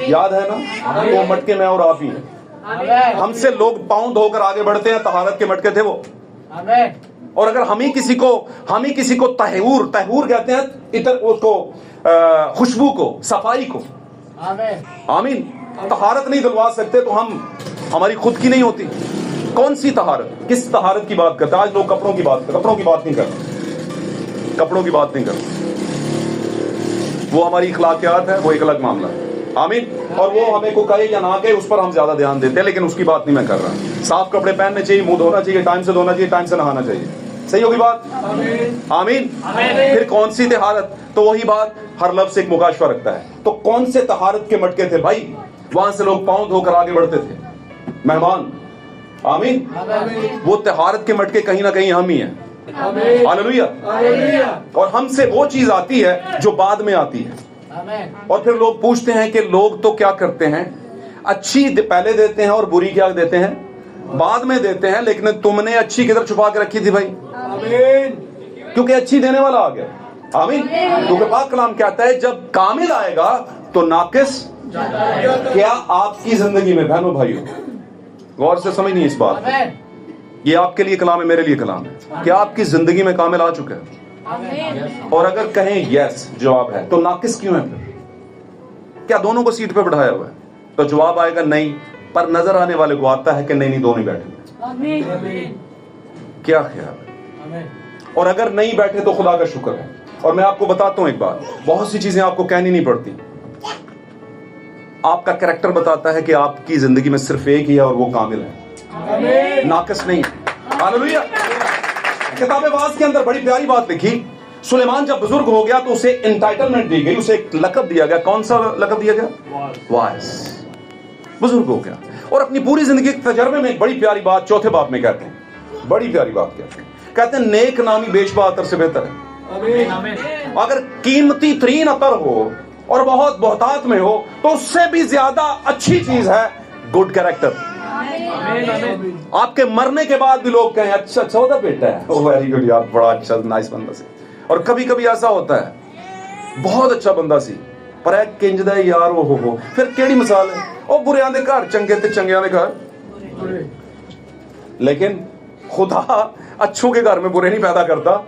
याद है ना? वो मटके में और आप ही हैं। हमसे लोग पांव धोकर आगे बढ़ते हैं, तहारत के मटके थे वो। और अगर हम ही किसी को तहूर कहते हैं, इतर उसको खुशबू को, सफाई को, आमीन, तहारत नहीं दिलवा सकते तो हमारी खुद की नहीं होती। कौन सी तहारत, किस तहारत की बात करते हैं? आज लोग कपड़ों की बात नहीं करते, कपड़ों की बात नहीं करते। वो हमारी इखलाकियात है, वो एक अलग मामला है। आमीन। और वो हमें को कहे या ना कहे उस पर हम ज्यादा ध्यान देते हैं, लेकिन उसकी बात नहीं मैं कर रहा। साफ कपड़े पहनने चाहिए, मुंह धोना चाहिए, टाइम से धोना चाहिए, टाइम से नहाना चाहिए। सही होगी बात? आमीन। फिर कौन सी तहारत? तो वही बात, हर लफ्ज़ एक मुकाशफा रखता है। तो कौन से तहारत के मटके थे भाई? वहां से लोग पांव धोकर आगे बढ़ते थे, मेहमान। आमीन। वो तहारत के मटके कहीं ना कहीं हम ही हैं। हालेलुया। और हमसे वो चीज आती है जो बाद में आती है। और फिर लोग पूछते हैं कि लोग तो क्या करते हैं, अच्छी पहले देते हैं और बुरी क्या देते हैं, बाद में देते हैं। लेकिन तुमने अच्छी किधर छुपा के रखी थी भाई? क्योंकि अच्छी देने वाला आ गया। आमीन। क्योंकि पाक कलाम कहता है जब कामिल आएगा तो नाकिस। क्या आपकी जिंदगी में बहनों भाइयों, गौर से समझनी इस बात, ये आपके लिए कलाम है, मेरे लिए कलाम है, क्या आपकी जिंदगी में कामिल आ चुका है? और अगर कहें यस जवाब है, तो नाकिस क्यों है फिर? क्या दोनों को सीट पे बैठाया हुआ है? तो जवाब आएगा नहीं, पर नजर आने वाले को आता है कि नहीं दोनों बैठे हुए। क्या ख्याल है? और अगर नहीं बैठे तो खुदा का शुक्र है। और मैं आपको बताता हूं एक बात, बहुत सी चीजें आपको कहनी नहीं पड़ती, आपका कैरेक्टर बताता है कि आपकी जिंदगी में सिर्फ एक ही है और वो कामिल है, नाकिस नहीं। हालेलुया। किताब वास के अंदर बड़ी प्यारी बात लिखी, सुलेमान जब बुजुर्ग हो गया तो उसे एंटाइटलमेंट दी गई, उसे एक लकब दिया गया। कौन सा लकब दिया गया? वाइस। बुजुर्ग हो गया और अपनी पूरी जिंदगी के तजर्बे में एक बड़ी प्यारी बात चौथे बाब में कहते हैं, बड़ी प्यारी बात कहते हैं नेक नामी बेशबा अतर से बेहतर है। अगर कीमती तरीन अतर हो और बहुत बहुतात में हो तो उससे भी ज्यादा अच्छी चीज है गुड कैरेक्टर। आपके मरने के बाद भी लोग कहें अच्छा चौथा बेटा है, ओ वेरी गुड यार, बड़ा अच्छा नाइस बंदा सी। और कभी कभी ऐसा होता है बहुत अच्छा बंदा सी पर एक किंजदा यार वो हो, फिर केड़ी मिसाल है, ओ बुरियां दे घर चंगे ते चंगियां दे घर। लेकिन खुदा अच्छों के घर में बुरे नहीं पैदा करता,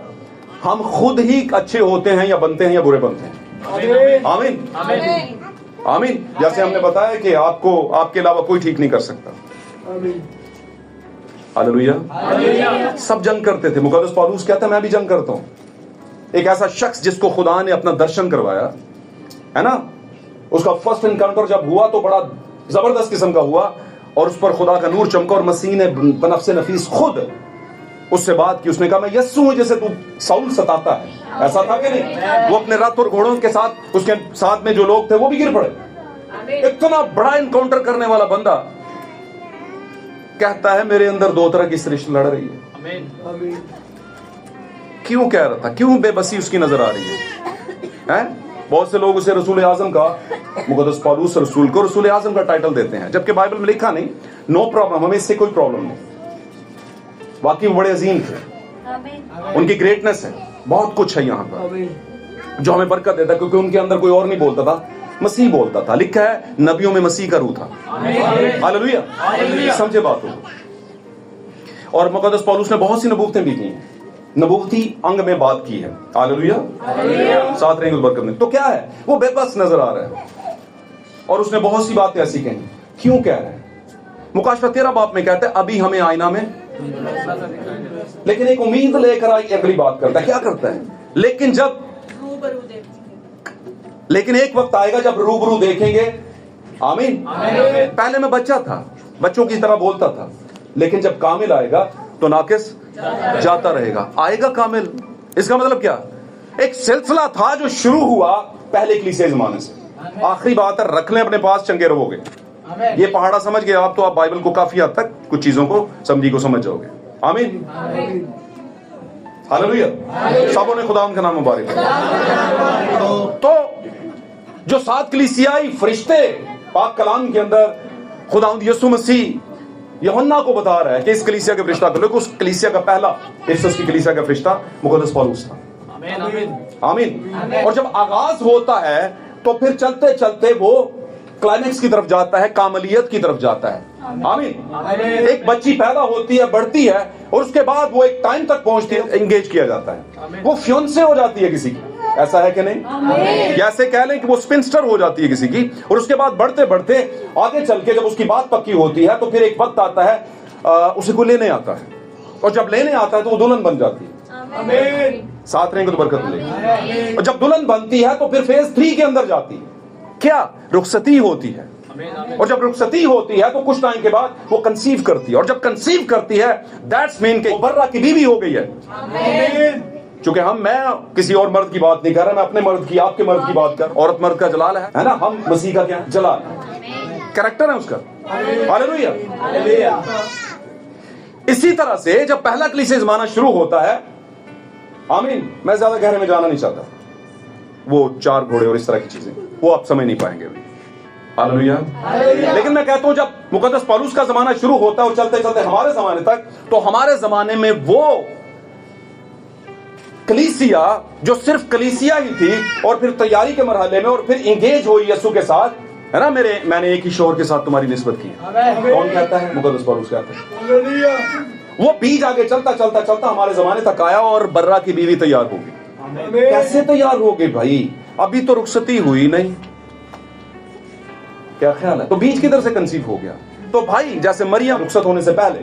हम खुद ही अच्छे होते हैं या बनते हैं या बुरे बनते हैं। आमीन आमीन। जैसे हमने बताया कि आपको आपके अलावा कोई ठीक नहीं कर सकता। हालेलुया। सब जंग करते थे। मुकद्दस पौलुस कहता है मैं भी जंग करता हूं। एक ऐसा शख्स जिसको खुदा ने अपना दर्शन करवाया है ना, उसका फर्स्ट एनकाउंटर जब हुआ तो बड़ा जबरदस्त किस्म का हुआ और उस पर खुदा का नूर चमका और मसीह ने बनफ्से नफीस खुद उससे बात की। उसने कहा मैं यस्सु हूं जैसे तू साउल सताता है। ऐसा था कि नहीं? वो अपने रथ और घोड़ों के साथ, उसके साथ में जो लोग थे वो भी गिर पड़े। इतना बड़ा एनकाउंटर करने वाला बंदा कहता है मेरे अंदर दो तरह की सृष्टि लड़ रही है। क्यों कह रहा था? क्यों बेबसी उसकी नजर आ रही है? बहुत से लोग उसे रसूल आजम का, मुकद्दस पौलुस रसूल को रसूल आजम का टाइटल देते हैं, जबकि बाइबल में लिखा नहीं। नो प्रॉब्लम, हमें इससे कोई प्रॉब्लम नहीं। वाकई वो बड़े अजीम थे, उनकी ग्रेटनेस है, बहुत कुछ है यहाँ पर जो हमें बरकत देता है, क्योंकि उनके अंदर कोई और नहीं बोलता था, मसीह बोलता था। लिखा है नबियों में मसीह का रूह था। हालेलुया। समझे बात हो। और मुकद्दस पौलुस ने बहुत सी नबूवतें भी की हैं, नबूवती अंग में बात की है। हालेलुया। साथ रहेंगे उस बरकत में। तो क्या है, वो बेबस नजर आ रहा है और उसने बहुत सी बातें ऐसी कही। क्यों कह रहे हैं? मुकाशवा 13 बाब में कहता है अभी हमें आईना में, लेकिन एक उम्मीद लेकर आई अगली बात करता है। क्या करता है? लेकिन एक वक्त आएगा जब रूबरू देखेंगे। आमीन। पहले मैं बच्चा था, बच्चों की तरह बोलता था, लेकिन जब कामिल आएगा तो नाकिस जाता रहेगा। आएगा कामिल, इसका मतलब क्या? एक सिलसिला था जो शुरू हुआ पहले कलीसिया जमाने से। आखिरी बात है, रख लें अपने पास, चंगे रहोगे। ये पहाड़ा समझ गए आप तो आप बाइबल को काफी हद तक कुछ चीजों को समझी को समझ जाओगे। आमीन। हालेलुया। सबों ने खुदा उनका नाम मुबारक करे। तो जो 7 कलीसियाई फरिश्ते पाक कलाम के अंदर खुदावंद यीशु मसीह यूहन्ना को बता रहा है कि इस कलीसिया के फरिश्ता को, लेकिन उस कलीसिया का पहला, इफिसस की कलीसिया का फरिश्ता मुकद्दस पौलुस था। आमीन। और जब आगाज होता है तो फिर चलते चलते वो क्लाइमेक्स की तरफ जाता है, कामलियत की तरफ जाता है। आमीन। एक बच्ची पैदा होती है, बढ़ती है और उसके बाद वो एक टाइम तक पहुंचती है, एंगेज किया जाता है, वो फियोंसे हो जाती है किसी की। ऐसा है कि नहीं? जैसे कह लें कि वो स्पिंस्टर हो जाती है किसी की, और उसके बाद बढ़ते बढ़ते आगे चल के जब उसकी बात पक्की होती है तो फिर एक वक्त आता है उसे को लेने आता है, और जब लेने आता है तो वो दुल्हन बन जाती है। साथ रहेंगे तो बरकत मिलेगी। और जब दुल्हन बनती है तो फिर फेज 3 के अंदर जाती है। क्या? रुखसती होती है। और जब रुखसती होती है तो कुछ टाइम के बाद वो कंसीव करती है, और जब कंसीव करती है दैट्स मीन कि बर्रा की बीवी हो गई है। क्योंकि मैं किसी और मर्द की बात नहीं कर रहा, मैं अपने मर्द की, आपके मर्द की बात कर। औरत मर्द का जलाल है ना, हम मसीह का क्या जलाल, कैरेक्टर है उसका। हालेलुया। इसी तरह से जब पहला कलीसिया जमाना शुरू होता है, आमीन, मैं ज्यादा गहरे में जाना नहीं चाहता, वो 4 घोड़े और इस तरह की चीजें वो आप समझ नहीं पाएंगे अभी। हालेलुया। लेकिन मैं कहता हूं जब मुकद्दस पौलुस का जमाना शुरू होता है और चलते चलते हमारे जमाने तक, तो हमारे जमाने में वो कलीसिया जो सिर्फ कलीसिया ही थी और फिर तैयारी के मरहले में और फिर इंगेज हुई यीशु के साथ, है ना, मैंने एक ही शोहर के साथ तुम्हारी निस्बत की। कौन कहता है? मुकद्दस पौलुस कहता है। वो बीज आगे चलता चलता चलता हमारे जमाने तक आया और बर्रा की बीवी तैयार हो गई। कैसे तैयार हो गई भाई? अभी तो रुखसती हुई नहीं। क्या ख्याल है? तो बीज किधर से कंसीव हो गया? तो भाई जैसे मरियम रुखसत होने से पहले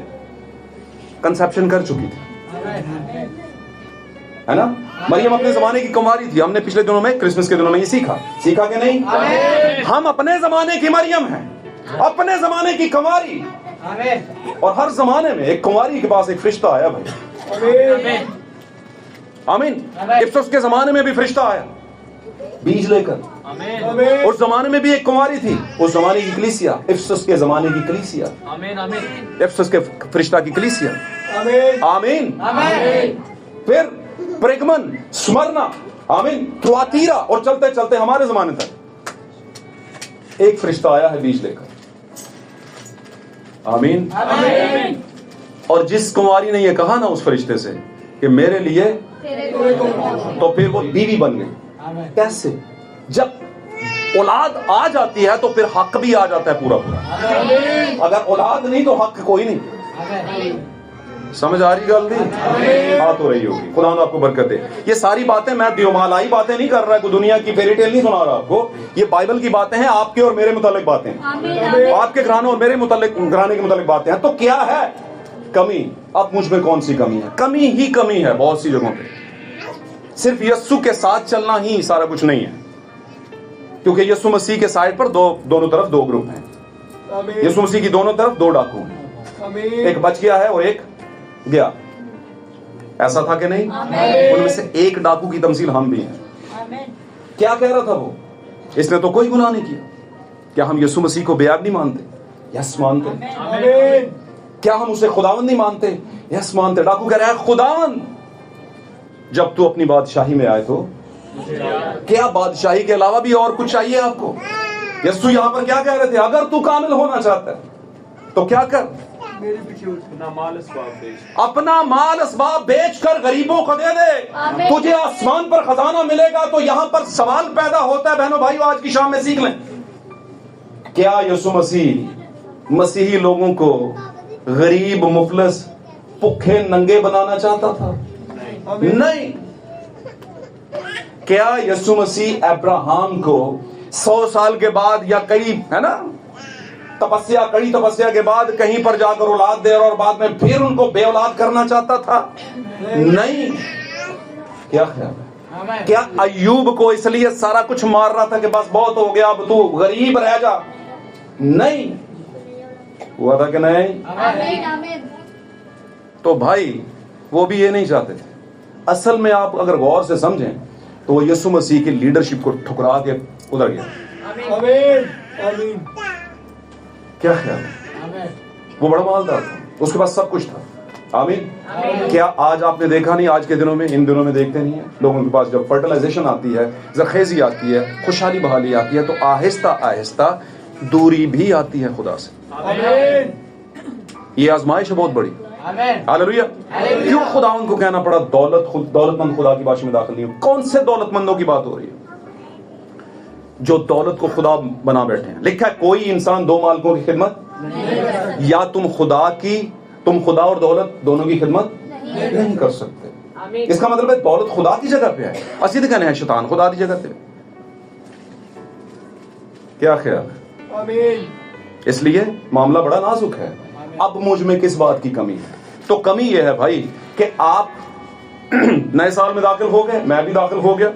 कंसेप्शन कर चुकी थी, है ना। मरियम अपने जमाने की कुंवारी थी। हमने पिछले दिनों में, क्रिसमस के दिनों में ये सीखा कि नहीं? हम अपने जमाने की मरियम हैं, अपने जमाने की कुंवारी। और हर जमाने में एक कुंवारी के पास एक फरिश्ता आया भाई। आमीन। इफिसस के जमाने में भी फरिश्ता आया बीज लेकर। उस जमाने में भी एक कुंवारी थी, उस जमाने की कलीसिया, इफिसस के जमाने की कलीसिया, इफिसस के फरिश्ता की कलीसिया। आमीन। फिर प्रेगमन, स्मरना, आमीन, थुआतीरा, और चलते चलते हमारे जमाने तक एक फरिश्ता आया है बीज लेकर। आमीन। और जिस कुंवारी ने ये कहा ना उस फरिश्ते से कि मेरे लिए, तो फिर वो बीवी बन गई। कैसे? जब औलाद आ जाती है तो फिर हक भी आ जाता है पूरा पूरा। अगर औलाद नहीं तो हक कोई नहीं। समझ आ रही गल नहीं? बात हो रही होगी। खुदा आपको बरकत दे। ये सारी बातें मैं दियोमालाई बातें नहीं कर रहा, कोई दुनिया की फेरी टेल नहीं सुना रहा आपको। ये बाइबल की बातें हैं, आपके और मेरे मुतालिक बातें हैं, आपके घराने और मेरे मुतालिक घराने के मुतालिक बातें हैं। तो क्या है? कमी, अब मुझ में कौन सी कमी है? कमी ही कमी है बहुत सी जगहों पे। सिर्फ यस्सु के साथ चलना ही सारा कुछ नहीं है, क्योंकि यस्सु मसीह के साइड पर दोनों तरफ दो ग्रुप हैं। यस्सु मसीह की दोनों तरफ दो डाकू हैं, एक बच गया है और एक गया। ऐसा था कि नहीं? उनमें से एक डाकू की तमसील हम भी हैं। क्या कह रहा था वो? इसने तो कोई गुनाह नहीं किया। क्या हम यीशु मसीह को बेअब नहीं मानते? यस मानते। क्या हम उसे खुदावंद नहीं मानते? यस मानते। डाकू कह रहा है खुदावंद, जब तू अपनी बादशाही में आए तो क्या बादशाही के अलावा भी और कुछ चाहिए आपको? यीशु यहां पर क्या कह रहे थे? अगर तू कामिल होना चाहता है तो क्या कर? अपना माल असबाब बेचकर गरीबों को दे दे, तुझे आसमान पर खजाना मिलेगा। तो यहां पर सवाल पैदा होता है बहनों भाइयों, आज की शाम में सीख लें, क्या यीशु मसीह मसीही लोगों को गरीब, मुफलस, भूखे, नंगे बनाना चाहता था? नहीं। क्या यीशु मसीह अब्राहम को 100 साल के बाद या कई, है ना, कड़ी तपस्या के बाद कहीं पर जाकर औलाद दे और बाद में फिर उनको बेऔलाद करना चाहता था? नहीं। क्या ख्याल है? क्या अय्यूब को इसलिए सारा कुछ मार रहा था कि बस बहुत हो गया, अब तू गरीब रह जा? नहीं। हुआ था कि नहीं? तो भाई वो भी ये नहीं चाहते थे। असल में आप अगर गौर से समझें तो वो यीशु मसीह की लीडरशिप को ठुकरा के उधर गया। क्या ख्याल है? वो बड़ा मालदार था, उसके पास सब कुछ था। आमीन। क्या आज आपने देखा नहीं, आज के दिनों में, इन दिनों में देखते नहीं है लोगों के पास जब फर्टिलाइजेशन आती है, जरखेजी आती है, खुशहाली बहाली आती है, तो आहिस्ता आहिस्ता दूरी भी आती है खुदा से। ये आजमाइश है बहुत बड़ी। हालेलुया। क्यों खुदावंद को कहना पड़ा दौलतमंद खुदा की भाषा में दाखिल नहीं हो? कौन से दौलतमंदों की बात हो रही है जो दौलत को खुदा बना बैठे हैं? लिखा है कोई इंसान दो मालिकों की खिदमत, या तुम खुदा और दौलत दोनों की खिदमत नहीं कर सकते। इसका मतलब है दौलत खुदा की जगह पे है, असीद कहने हैं शैतान खुदा की जगह पे। क्या ख्याल है? इसलिए मामला बड़ा नाजुक है। अब मुझ में किस बात की कमी है? तो कमी यह है भाई कि आप नए साल में दाखिल हो गए, मैं भी दाखिल हो गया।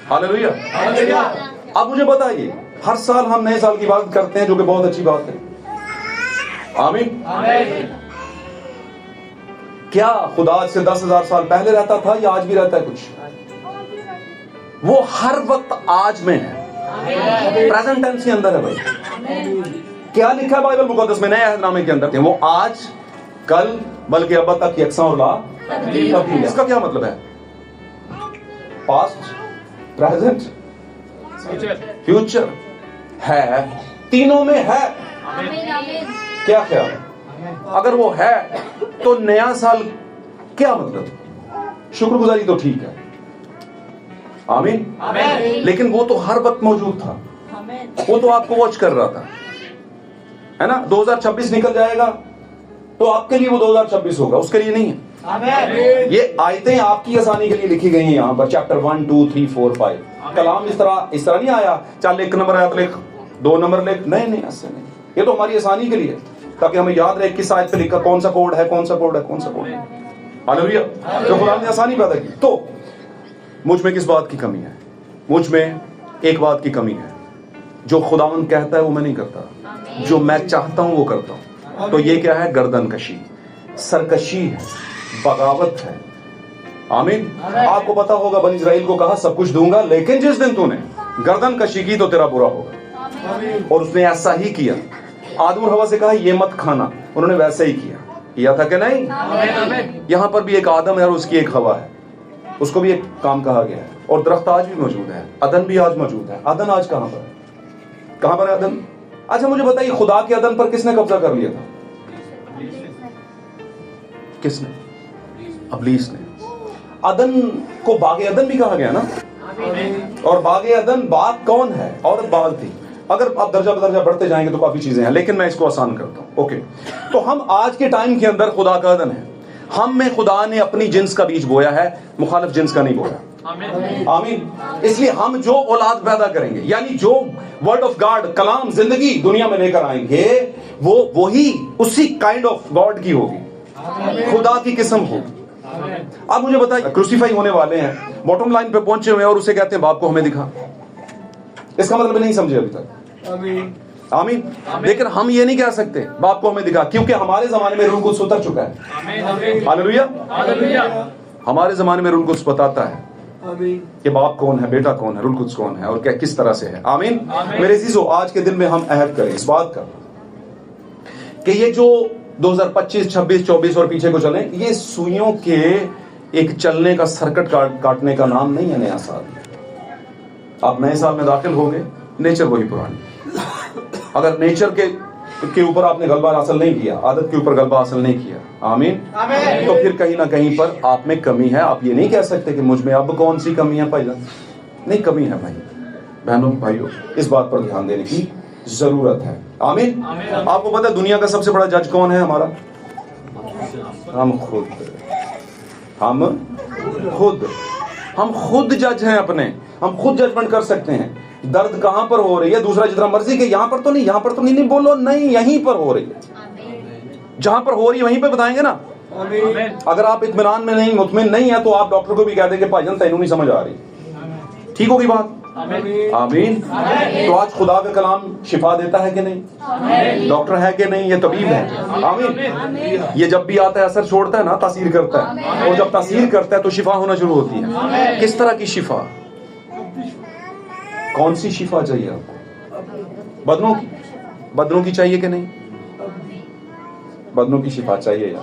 हालेलुया। अब मुझे बताइए, हर साल हम नए साल की बात करते हैं, जो कि बहुत अच्छी बात है। आमीन। क्या खुदा आज से 10,000 साल पहले रहता था या आज भी रहता है? कुछ वो हर वक्त आज में है, प्रेजेंट टेंस के अंदर है भाई। क्या लिखा है बाइबल मुकद्दस में, नए अहदनामे के अंदर? वो आज, कल, बल्कि अब तक यकसा और ला तब्दील। इसका क्या मतलब है? पास्ट, प्रेजेंट, फ्यूचर है, तीनों में है। क्या ख्याल? अगर वो है तो नया साल क्या मतलब? शुक्रगुजारी तो ठीक है, आमीन, लेकिन वो तो हर वक्त मौजूद था। वो तो आपको वॉच कर रहा था, है ना। 2026 निकल जाएगा तो आपके लिए वो 2026 होगा, उसके लिए नहीं है। ये आयतें आपकी आसानी के लिए लिखी गई हैं यहाँ पर, चैप्टर 1, 2, 3, 4, 5। कलाम इस तरह नहीं आया, चल 1 नंबर आयत लिख, 2 नंबर लिख, नहीं, ऐसे नहीं। ये तो हमारी आसानी के लिए, ताकि हमें याद रहे किस आयत पे लिखा, कौन सा कोड है, कौन सा कोड है, कौन सा कोड है। हालेलुया। जो कुरान ने आसानी पैदा की। तो मुझ में किस बात की कमी है? मुझ में एक बात की कमी है, जो खुदावंद कहता है वो मैं नहीं करता, जो मैं चाहता हूं वो करता हूं। तो ये क्या है? गर्दन कशी, सरकशी है, बगावत है। आमीन। आपको पता होगा बनी इस्राएल को कहा सब कुछ दूंगा, लेकिन जिस दिन तूने गर्दन कशी की तो तेरा बुरा होगा। और उसने ऐसा ही किया। आदम और हवा से कहा ये मत खाना, उन्होंने वैसे ही किया था कि नहीं? यहां पर भी एक आदम है और उसकी एक हवा है, उसको भी एक काम कहा गया है। और दरख्त आज भी मौजूद है, अदन भी आज मौजूद है। अदन आज कहां पर है? कहां पर है अदन? अच्छा मुझे बताइए, खुदा के अदन पर किसने कब्जा कर लिया था? किसने? इब्लीस ने। अदन को बागे अदन भी कहा गया ना। और बागे अदन बाग कौन है? औरत बाग थी। अगर आप दर्जा बदर्जा बढ़ते जाएंगे तो काफी चीजें हैं, लेकिन मैं इसको आसान करता हूं। ओके, तो हम आज के टाइम के अंदर खुदा का अदन है। हम में खुदा ने अपनी जिन्स का बीज बोया है, मुखालिफ जिन्स का नहीं बोया। आमीन। इसलिए हम जो औलाद पैदा करेंगे, यानी जो वर्ड ऑफ गॉड, कलाम, जिंदगी दुनिया में लेकर आएंगे, वो वही उसी काइंड ऑफ गॉड की होगी। खुदा की किस्म हो। आप मुझे बताइए, क्रूसीफाई होने वाले हैं, बॉटम लाइन पे पहुंचे हुए हैं और उसे कहते हैं बाप को हमें दिखा। इसका मतलब नहीं समझे अभी तक। आमीन। लेकिन हम ये नहीं कह सकते बाप को हमें दिखा, क्योंकि हमारे जमाने में रूह कुद्स उतर चुका है। हालेलुया। हमारे जमाने में रूह कुद्स बताता है कि बाप कौन है, बेटा कौन है, रूह कुद्स कौन है और क्या किस तरह से है। आमीन। मेरे अजीजों, आज के दिन में हम अहद करें इस बात का कि ये जो 2025, 26, 24 और पीछे को चले, ये सुइयों के एक चलने का सर्किट काटने का नाम नहीं है नया साल। आप नए साल में दाखिल हो गए, नेचर वही पुरानी। अगर नेचर के ऊपर आपने गलबा हासिल नहीं किया, आदत के ऊपर गलबा हासिल नहीं किया, आमीन, तो फिर कहीं ना कहीं पर आप में कमी है। आप ये नहीं कह सकते कि मुझ में अब कौन सी कमी है भाईजान, नहीं, कमी है भाई बहनों भाइयों, इस बात पर ध्यान देने की जरूरत है। आमीन। आपको पता है दुनिया का सबसे बड़ा जज कौन है हमारा? हम खुद जज हैं अपने। हम खुद जजमेंट कर सकते हैं दर्द कहां पर हो रही है। दूसरा जितना मर्जी के यहां पर तो नहीं, यहां पर तो नहीं बोलो, नहीं, यहीं पर हो रही है। जहां पर हो रही है वहीं पे बताएंगे ना। अगर आप इत्मीनान में नहीं, मुतमिन नहीं है, तो आप डॉक्टर को भी कह देंगे भाईजान तैनू नहीं समझ आ रही। ठीक होगी बात? आमीन। तो आज खुदा का कलाम शिफा देता है कि नहीं? डॉक्टर है कि नहीं? ये तबीब है। आमीन। ये जब भी आता है असर छोड़ता है ना, तासीर करता है, और जब तासीर करता है तो शिफा होना शुरू होती है। किस तरह की शिफा? कौन सी शिफा चाहिए आपको? बदनों की चाहिए कि नहीं? बदनों की शिफा चाहिए या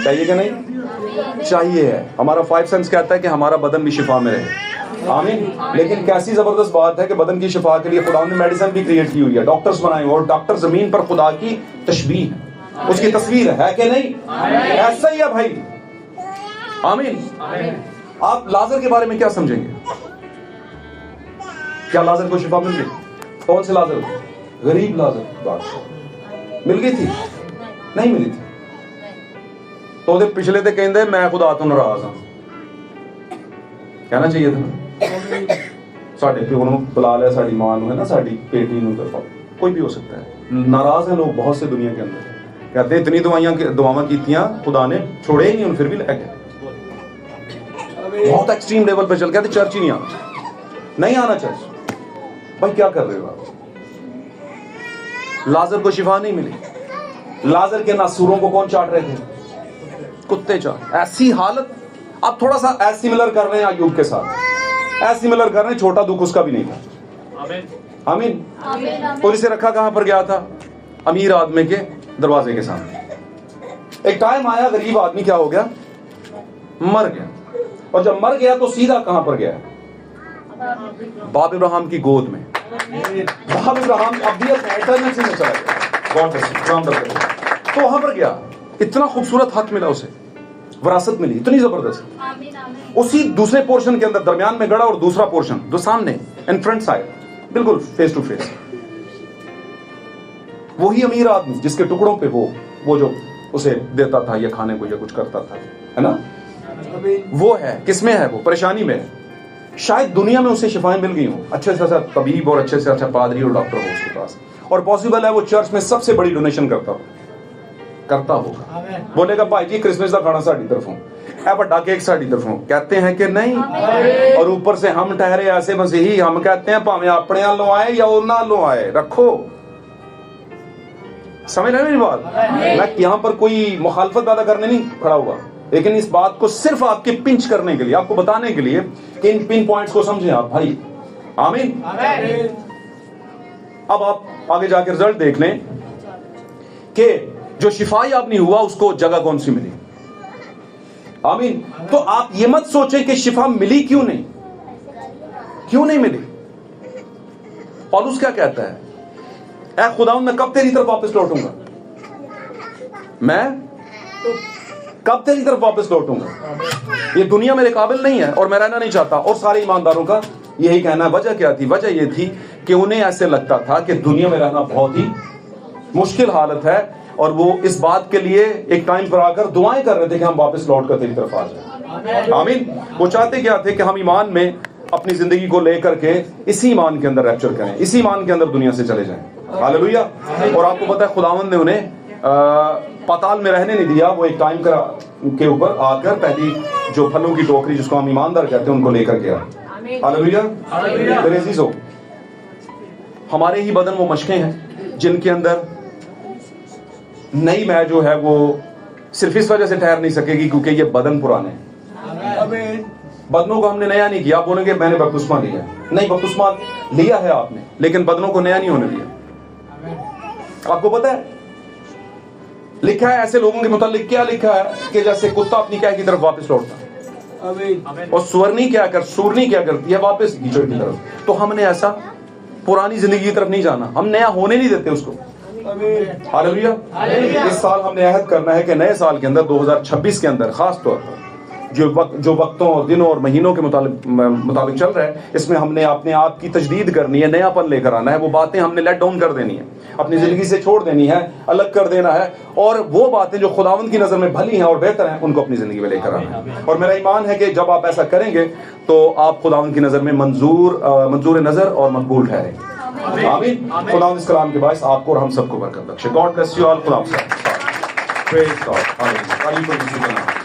चाहिए कि नहीं? चाहिए है। हमारा 5 सेंस कहता है कि हमारा बदन भी शिफा में रहे। आमीन। लेकिन कैसी जबरदस्त बात है कि बदन की शिफा के लिए खुदा ने मेडिसिन भी क्रिएट की हुई है, डॉक्टर्स बनाए हुए, और डॉक्टर जमीन पर खुदा की तशबीह है, उसकी तस्वीर है कि नहीं? ऐसा ही है भाई। आमीन। आप लाजर के बारे में क्या समझेंगे? क्या लाजर को शिफा मिल गई? कौन से लाजर? गरीब लाजर बादशाह मिल गई थी? नहीं मिली थी। तो ਉਹਦੇ ਪਿਛਲੇ ਤੇ ਕਹਿੰਦੇ मैं खुदा ਤੋਂ नाराज हां, कहना चाहिए था। साढ़े प्यो ਨੂੰ बुला लिया, साड़ी मां ਨੂੰ, है ना, साड़ी बेटी ਨੂੰ, तो कोई भी हो सकता है। नाराज हैं लोग बहुत से दुनिया के अंदर, कहते इतनी दुआवां कीतियां खुदा ने छोड़े ही नहीं, उन फिर भी लग गए। बहुत एक्सट्रीम लेवल पे चल, कहते चर्च ही नहीं आना चर्च। भाई क्या कर रहे हो आप? लाजर को शिफा नहीं मिली। लाजर के नासूरों को कौन चाट रहे थे? कुत्ते चाट। ऐसी हालत। आप थोड़ा सा ऐसे सिमिलर कर रहे हैं अय्यूब के साथ, ऐसे सिमिलर कर रहे हैं, छोटा दुख उसका भी नहीं था। आमीन। और इसे रखा कहां पर गया था? अमीर आदमी के दरवाजे के सामने। एक टाइम आया, गरीब आदमी क्या हो गया? मर गया। और जब मर गया तो सीधा कहां पर गया? बाप इब्राहिम की गोद में। बाप इब्राहिम अब भी एटर्निटी में चला गया, तो वहां पर गया। इतना खूबसूरत हक मिला उसे, विरासत मिली इतनी जबरदस्त। उसी दूसरे पोर्शन के अंदर दरमियान में गड़ा, और दूसरा पोर्शन जो सामने इन फ्रंट साइड, बिल्कुल फेस टू फेस। वही अमीर आदमी जिसके टुकड़ों पे वो जो उसे देता था या खाने को या कुछ करता था, है ना, वो है। किसमें है? वो परेशानी में है। शायद दुनिया में उसे शिफाएं मिल गई हो, अच्छे से अच्छा तबीब और अच्छे से अच्छा पादरी और डॉक्टर हो उसके पास, और पॉसिबल है वो चर्च में सबसे बड़ी डोनेशन करता होगा। बोलेगा भाई जी क्रिसमस का खाना साड़ी तरफों, ए बड़ा केक साड़ी तरफों, कहते हैं कि नहीं। और ऊपर से हम ठहरे ऐसे मसीही, हम कहते हैं भावे अपने आलों आए या उन्हां आलों आए, रखो। समझ रहे मेरी बात? मैं यहाँ पर कोई मुखालफत पैदा करने नहीं खड़ा हुआ, लेकिन इस बात को सिर्फ आपके पिंच करने के लिए, आपको बताने के लिए कि इन पिन पॉइंट्स को समझें आप भाई। आमीन। अब आप आगे जाकर रिजल्ट देख लें कि जो शिफा याब नहीं हुआ उसको जगह कौन सी मिली। आमीन। तो आप ये मत सोचें कि शिफा मिली क्यों नहीं मिली। पौलुस क्या कहता है? ऐ खुदावंद मैं कब तेरी तरफ वापस लौटूंगा? मैं कब तेरी तरफ वापस लौटूंगा? ये दुनिया मेरे काबिल नहीं है और मैं रहना नहीं चाहता। और सारे ईमानदारों का यही कहना है। वजह क्या थी? वजह ये थी कि उन्हें ऐसे लगता था कि दुनिया में रहना बहुत ही मुश्किल हालत है, और वो इस बात के लिए एक टाइम पर आकर दुआएं कर रहे थे कि हम वापस लौट कर तेरी तरफ आ जाए। आमीन। वो चाहते क्या थे? कि हम ईमान में अपनी जिंदगी को लेकर के इसी ईमान के अंदर रैप्चर करें, इसी ईमान के अंदर दुनिया से चले जाएं। हालेलुया। और आपको पता है खुदावंद ने उन्हें पाताल में रहने नहीं दिया, वो एक टाइम के ऊपर आकर पहली जो फलों की टोकरी जिसको हम ईमानदार कहते हैं उनको लेकर गया। हालेलुया। मेरे अजीजों, हमारे ही बदन वो मशकें हैं जिनके अंदर नई मैं जो है वो सिर्फ इस वजह से ठहर नहीं सकेगी क्योंकि ये बदन पुराने हैं। बदनों को हमने नया नहीं किया। आप बोलेंगे मैंने बपतिस्मा लिया, नहीं, बपतिस्मा लिया है आपने, लेकिन बदनों को नया नहीं होने दिया। आपको पता है लिखा है ऐसे लोगों के मुतालिक, क्या लिखा है कि जैसे कुत्ता अपनी कैद की तरफ वापस लौटता है और सूरनी क्या करती है, वापस कीचड़ की तरफ। तो हमने ऐसा पुरानी जिंदगी की तरफ नहीं जाना, हम नया होने नहीं देते उसको। हालेलुया। इस साल हमने अहद करना है कि नए साल के अंदर 2026 के अंदर खास तौर पर जो वक्तों और दिनों और महीनों के मुताबिक चल रहा है, इसमें हमने अपने आप की तजदीद करनी है, नयापन लेकर आना है। वो बातें हमने लेट डाउन कर देनी है, अपनी जिंदगी से छोड़ देनी है, अलग कर देना है, और वो बातें जो खुदावंद की नजर में भली हैं और बेहतर हैं उनको अपनी जिंदगी में लेकर आना है। और मेरा ईमान है कि जब आप ऐसा करेंगे तो आप खुदावंद की नजर में मंजूर नजर और मकबूल ठहरेंगे। आमीन। खुदावंद इस कलाम के बायस आपको और हम सबको बरकत बख्शे। God bless you all. खुदा हाफिज़। Praise God. आमीन।